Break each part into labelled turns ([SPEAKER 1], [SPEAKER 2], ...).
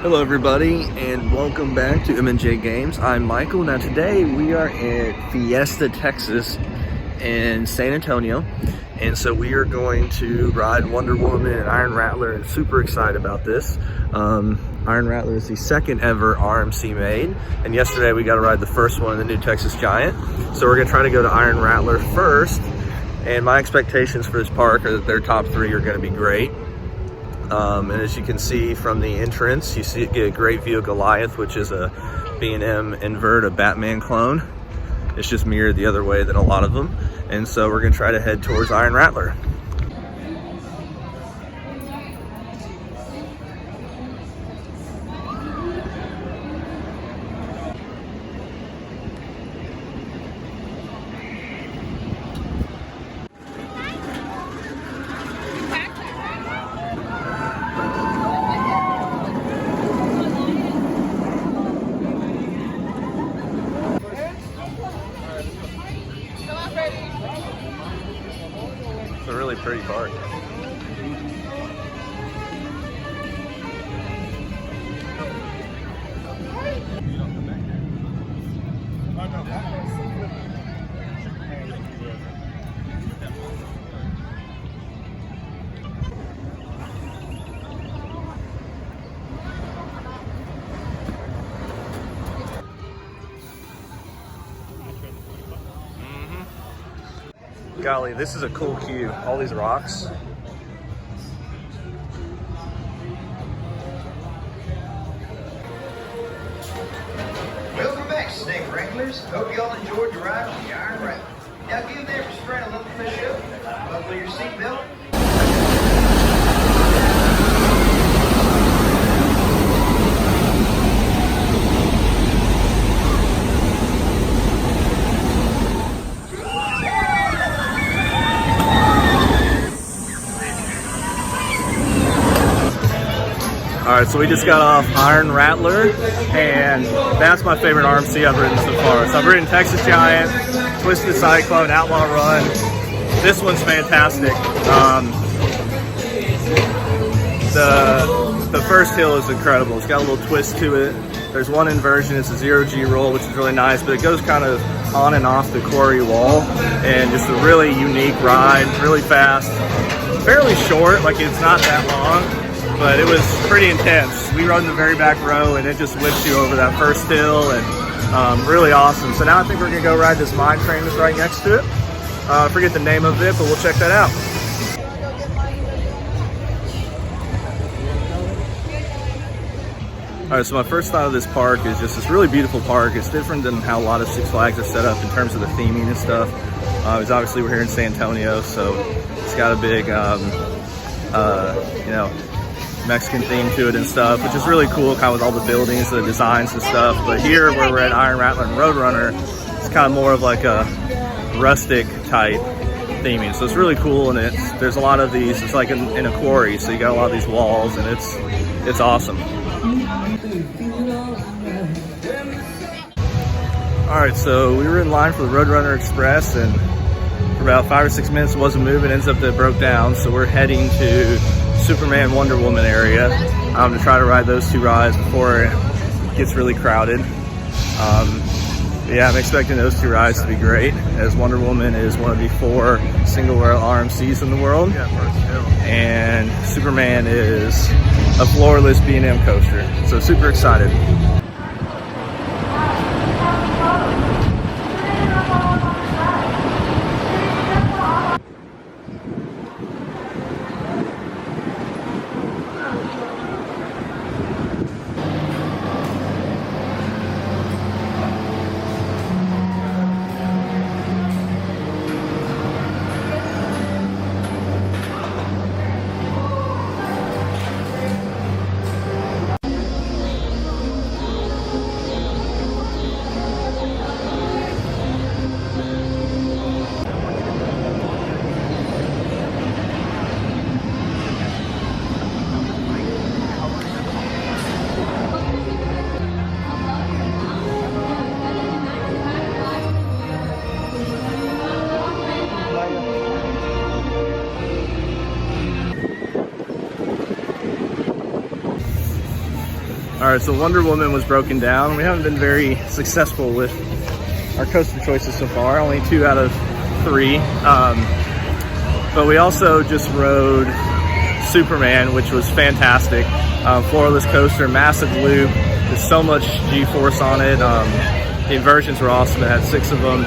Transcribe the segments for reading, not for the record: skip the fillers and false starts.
[SPEAKER 1] Hello everybody and welcome back to M&J Games. I'm Michael. Now today we are at Fiesta Texas in San Antonio, and so we are going to ride Wonder Woman and Iron Rattler, and super excited about this. Iron Rattler is the second ever RMC made, and yesterday we got to ride the first one, the new Texas Giant. So we're going to try to go to Iron Rattler first, and my expectations for this park are that their top three are going to be great. And as you can see from the entrance, you get a great view of Goliath, which is a B&M invert, a Batman clone. It's just mirrored the other way than a lot of them. And so we're going to try to head towards Iron Rattler. It's a really pretty park. Golly, this is a cool queue. All these rocks.
[SPEAKER 2] Welcome back, snake wranglers. Hope you all enjoyed your ride on the Iron Rattler. Now give them restraint a little push up. Buckle your seatbelt.
[SPEAKER 1] Alright, so we just got off Iron Rattler, and that's my favorite RMC I've ridden so far. So I've ridden Texas Giant, Twisted Cyclone, Outlaw Run. This one's fantastic. The first hill is incredible. It's got a little twist to it. There's one inversion, it's a 0G roll, which is really nice, but it goes kind of on and off the quarry wall, and just a really unique ride, really fast, fairly short, like it's not that long. But it was pretty intense. We rode in the very back row, and it just whips you over that first hill, and really awesome. So now I think we're gonna go ride this mine train that's right next to it. I forget the name of it, but we'll check that out. All right, so my first thought of this park is just this really beautiful park. It's different than how a lot of Six Flags are set up in terms of the theming and stuff. Because obviously we're here in San Antonio, so it's got a big, you know, Mexican theme to it and stuff, which is really cool, kind of with all the buildings, the designs and stuff. But here, where we're at Iron Rattler and Roadrunner, it's kind of more of like a rustic type theming. So it's really cool, and there's a lot of these. It's like in a quarry, so you got a lot of these walls, and it's awesome. All right, so we were in line for the Roadrunner Express, and for about 5 or 6 minutes it wasn't moving. Ends up that it broke down, so we're heading to Superman Wonder Woman area to try to ride those two rides before it gets really crowded. Yeah, I'm expecting those two rides to be great, as Wonder Woman is one of the 4 single rail RMCs in the world, and Superman is a floorless B&M coaster, so super excited. All right, so Wonder Woman was broken down. We haven't been very successful with our coaster choices so far, only 2 out of 3. But we also just rode Superman, which was fantastic. Floorless coaster, massive loop. There's so much G-force on it. The inversions were awesome. It had 6 of them.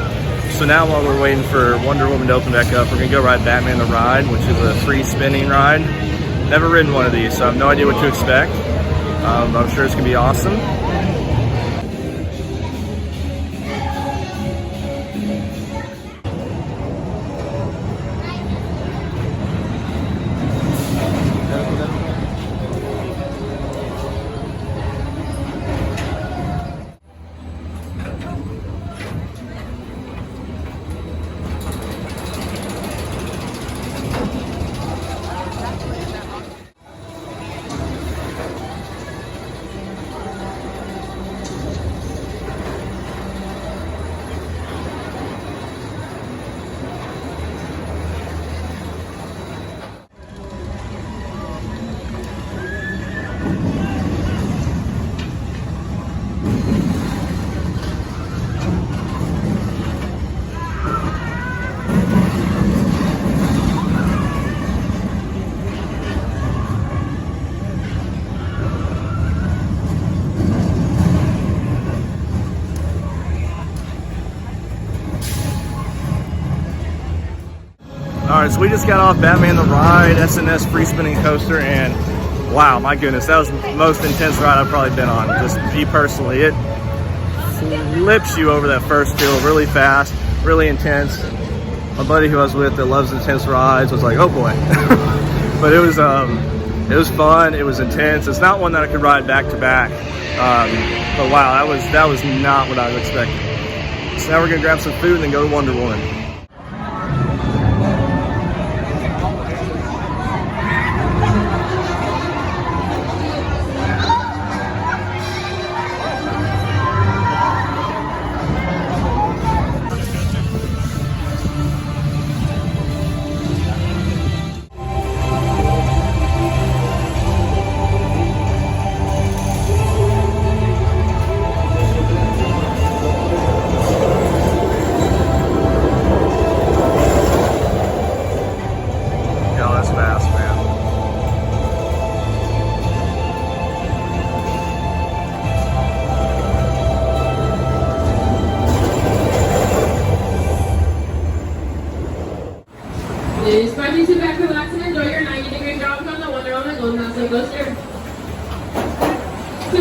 [SPEAKER 1] So now while we're waiting for Wonder Woman to open back up, we're gonna go ride Batman the Ride, which is a free spinning ride. Never ridden one of these, so I have no idea what to expect. But I'm sure it's gonna be awesome. All right, so we just got off Batman the Ride, SNS free spinning coaster, and wow, my goodness, that was the most intense ride I've probably been on, just me personally. It flips you over that first hill really fast, really intense. My buddy who I was with that loves intense rides was like, oh boy. But it was fun, it was intense. It's not one that I could ride back to back. But wow, that was not what I was expecting. So now we're gonna grab some food and then go to Wonder Woman.
[SPEAKER 3] Ladies, finally sit back, relax, and enjoy your 90-degree drop from the Wonder Woman Golden Mountain Coaster. To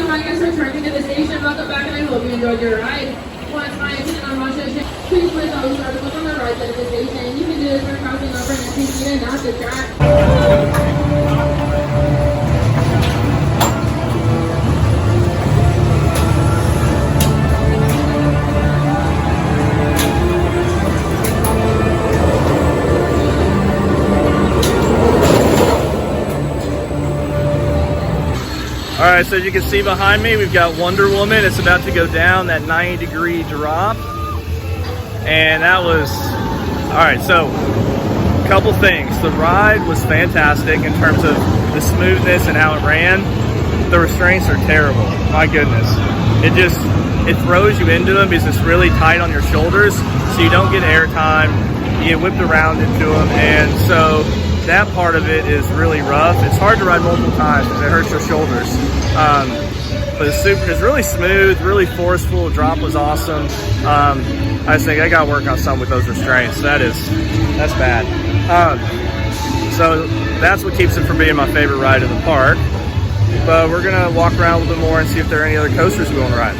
[SPEAKER 3] my guests returning to the station, welcome back, and I hope you enjoyed your ride. Once my opinion on Russia, please place all these articles on the right side of the station. You can do this by crossing over an empty seat and not the track.
[SPEAKER 1] All right, so as you can see behind me, we've got Wonder Woman. It's about to go down that 90-degree drop. And that was, all right, so a couple things. The ride was fantastic in terms of the smoothness and how it ran. The restraints are terrible, my goodness. It throws you into them because it's really tight on your shoulders, so you don't get airtime. You get whipped around into them, and so that part of it is really rough. It's hard to ride multiple times because it hurts your shoulders. But it's really smooth, really forceful. Drop was awesome. I just think I got to work on something with those restraints. That's bad. So that's what keeps it from being my favorite ride in the park. But we're gonna walk around a little bit more and see if there are any other coasters we want to ride.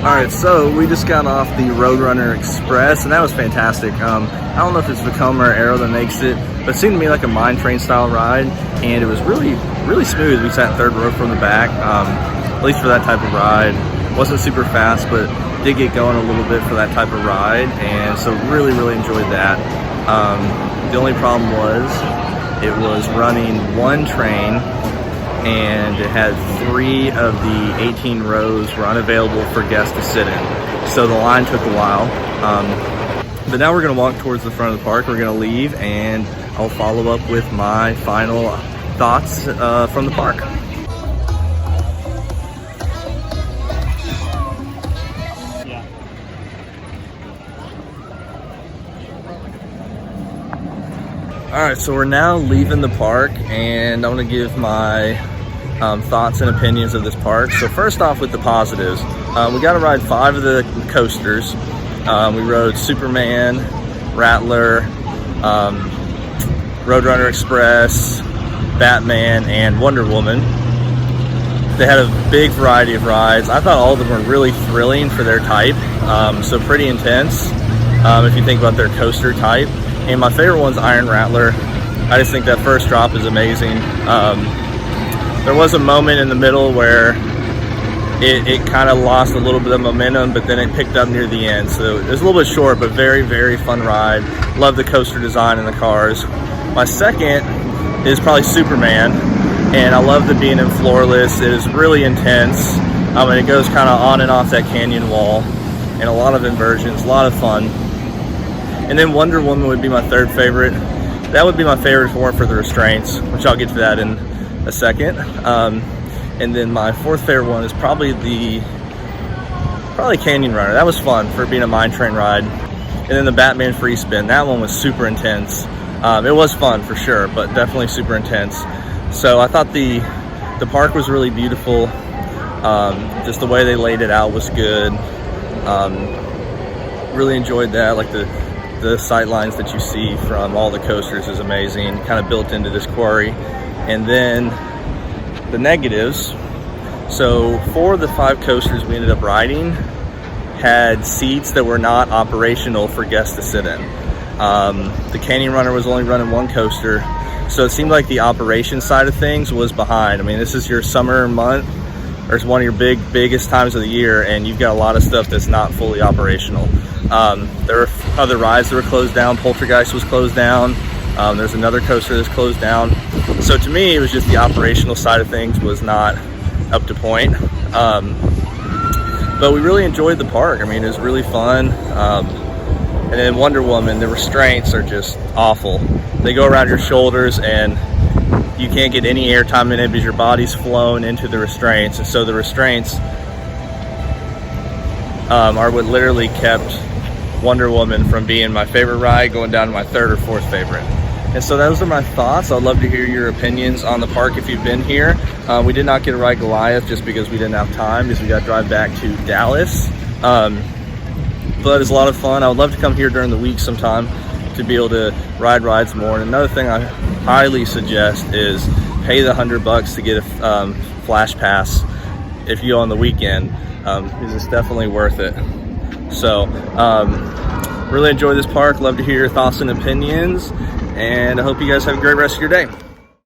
[SPEAKER 1] Alright, so we just got off the Roadrunner Express, and that was fantastic. I don't know if it's Vekoma or Aero that makes it, but it seemed to me like a mine train style ride, and it was really smooth. We sat third row from the back, at least for that type of ride. Wasn't super fast, but did get going a little bit for that type of ride, and so really enjoyed that. The only problem was it was running one train, and it had 3 of the 18 rows were unavailable for guests to sit in. So the line took a while. But now we're gonna walk towards the front of the park. We're gonna leave, and I'll follow up with my final thoughts from the park. All right, so we're now leaving the park, and I'm gonna give my thoughts and opinions of this park. So first off, with the positives, we got to ride 5 of the coasters. We rode Superman, Rattler, Roadrunner Express, Batman, and Wonder Woman. They had a big variety of rides. I thought all of them were really thrilling for their type, so pretty intense if you think about their coaster type. And my favorite one's Iron Rattler. I just think that first drop is amazing. There was a moment in the middle where it kind of lost a little bit of momentum, but then it picked up near the end. So it was a little bit short, but very fun ride. Love the coaster design in the cars. My second is probably Superman, and I love the being in floorless. It is really intense, and it goes kind of on and off that canyon wall, and a lot of inversions, a lot of fun. And then Wonder Woman would be my third favorite. That would be my favorite if it weren't for the restraints, which I'll get to that in a second. And then my fourth favorite one is probably Canyon Runner. That was fun for being a mine train ride. And then the Batman free spin. That one was super intense. It was fun for sure, but definitely super intense. So I thought the park was really beautiful. Just the way they laid it out was good. Really enjoyed that. Like the sight lines that you see from all the coasters is amazing, kind of built into this quarry. And then the negatives. So 4 of the 5 coasters we ended up riding had seats that were not operational for guests to sit in. The Canyon Runner was only running 1 coaster, so it seemed like the operation side of things was behind. I mean, this is your summer month, or it's one of your biggest times of the year, and you've got a lot of stuff that's not fully operational. There were other rides that were closed down. Poltergeist was closed down. There's another coaster that's closed down. So to me, it was just the operational side of things was not up to point. But we really enjoyed the park. I mean, it was really fun. And then Wonder Woman, the restraints are just awful. They go around your shoulders, and you can't get any airtime in it because your body's flown into the restraints. And so the restraints are what literally kept Wonder Woman from being my favorite ride, going down to my 3rd or 4th favorite. And so those are my thoughts. I'd love to hear your opinions on the park if you've been here. We did not get to ride Goliath just because we didn't have time, because we got to drive back to Dallas. But it's a lot of fun. I would love to come here during the week sometime to be able to ride rides more. And another thing I highly suggest is pay the $100 to get a flash pass if you go on the weekend, because it's definitely worth it. So really enjoy this park. Love to hear your thoughts and opinions, and I hope you guys have a great rest of your day.